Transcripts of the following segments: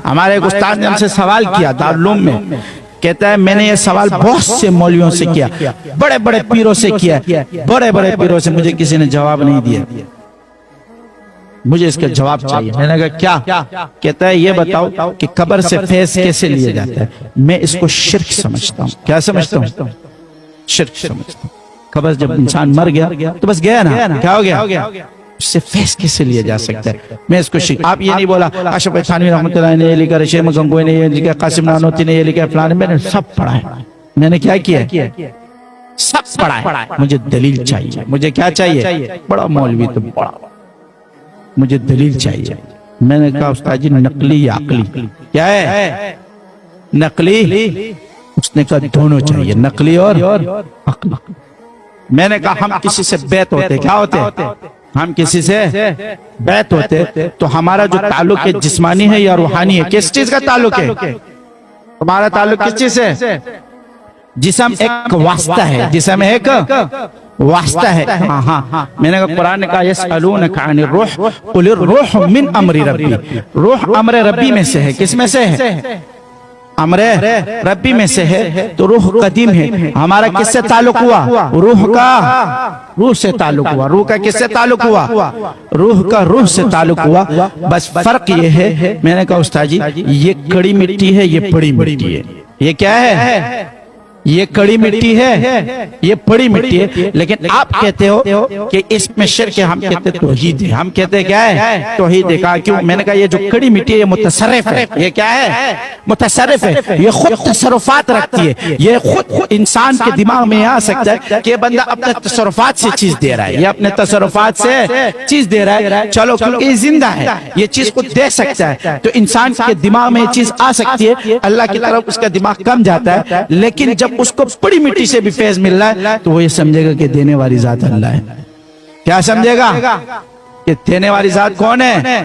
ہمارے ایک استاد نے ہم سے سوال کیا دارالعلوم میں، کہتا ہے میں نے یہ سوال بہت سے مولویوں سے کیا، بڑے بڑے پیروں سے کیا، بڑے بڑے پیروں سے، مجھے کسی نے جواب نہیں دیا، مجھے اس کا جواب چاہیے۔ میں نے کہا کیا؟ کہتا ہے یہ بتاؤ کہ قبر سے فیض کیسے لیا جاتا ہے؟ میں اس کو شرک سمجھتا ہوں۔ کیا سمجھتا ہوں؟ شرک سمجھتا ہوں۔ قبر جب انسان مر گیا تو بس گیا نا، کیا ہو گیا؟ اس سے فیض کیسے لیا جا سکتا ہے؟ میں اس کو شرک۔ آپ یہ نہیں بولا اشرف علی تھانوی رحمۃ اللہ نے یہ لکھا، رشید گنگوئی نے یہ لکھا، قاسم نانوتوی نے یہ لکھا، فلاں، میں نے سب پڑھا ہے۔ میں نے کیا کیا؟ سب پڑھا ہے۔ مجھے دلیل چاہیے۔ مجھے کیا چاہیے؟ بڑا مولوی تو بڑا، مجھے دلیل چاہیے۔ میں نے کہا استاد جی نقلی یا عقلی؟ کیا ہے نقلی؟ اس نے کہا دونوں چاہیے، نقلی اور عقلی۔ میں نے کہا ہم کسی سے بیعت ہوتے، کیا ہوتے؟ ہم کسی سے بیعت ہوتے تو ہمارا جو تعلق ہے جسمانی ہے یا روحانی ہے؟ کس چیز کا تعلق ہے ہمارا؟ تعلق کس چیز سے؟ جسم ایک واسطہ ہے، جسم ایک واسطہ ہے۔ ہاں میں نے کہا قرآن نے کہا یسألونک عن الروح قل الروح من امر ربی، روح امر ربی میں سے ہے۔ کس میں سے ہے؟ امر ربی میں سے ہے۔ تو روح قدیم ہے، ہمارا کس سے تعلق ہوا؟ روح کا روح سے تعلق ہوا۔ روح کا کس سے تعلق ہوا؟ روح کا روح سے تعلق ہوا۔ بس فرق یہ ہے، میں نے کہا استاد جی یہ کڑی مٹی ہے، یہ پڑی مٹی ہے۔ یہ کیا ہے؟ یہ کڑی مٹی ہے، یہ پڑی مٹی ہے۔ لیکن آپ کہتے ہو کہ اس میں شرک ہے، ہم کہتے توحید ہے۔ ہم کہتے کیا ہے؟ توحید ہے۔ کہا کیوں؟ میں نے کہا یہ جو کڑی مٹی ہے یہ متصرف ہے۔ یہ کیا ہے؟ متصرف ہے، یہ خود تصرفات رکھتی ہے۔ یہ خود انسان کے دماغ میں آ سکتا ہے کہ بندہ اپنے تصرفات سے چیز دے رہا ہے، یہ اپنے تصرفات سے چیز دے رہا ہے۔ چلو کیونکہ یہ زندہ ہے، یہ چیز خود دے سکتا ہے، تو انسان کے دماغ میں یہ چیز آ سکتی ہے۔ اللہ کی طرف اس کا دماغ کم جاتا ہے، لیکن جب اس کو بڑی مٹی سے بھی فیض مل رہا ہے تو وہ یہ سمجھے گا کہ دینے والی ذات اللہ ہے۔ کیا سمجھے گا؟ کہ دینے والی ذات کون ہے؟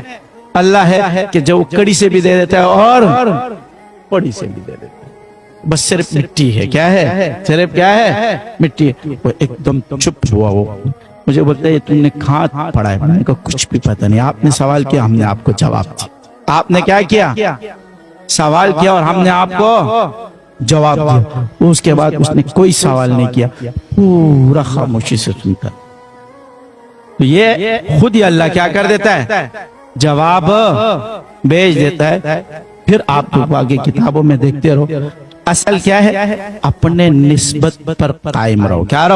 اللہ ہے، کہ جو کڑی سے بھی دے دیتا ہے اور پڑی سے بھی دے دیتا ہے۔ بس صرف مٹی ہے۔ کیا ہے؟ صرف کیا ہے؟ مٹی ہے۔ وہ ایک دم چپ ہوا، وہ مجھے بولتا ہے تم نے کہاں پڑھا ہے؟ میں نے کہا کچھ بھی پتہ نہیں، آپ نے سوال کیا، ہم نے آپ کو جواب دیا۔ آپ نے کیا کیا؟ سوال کیا اور ہم نے آپ کو جواب دیا۔ اس کے بعد اس نے کوئی سوال نہیں کیا، پورا خاموشی سے سنتا۔ تو یہ خود ہی اللہ کیا کر دیتا ہے؟ جواب بھیج دیتا ہے۔ پھر آپ لوگ آگے کتابوں میں دیکھتے رہو۔ اصل کیا ہے؟ اپنے نسبت پر قائم رہو۔ کیا رہو؟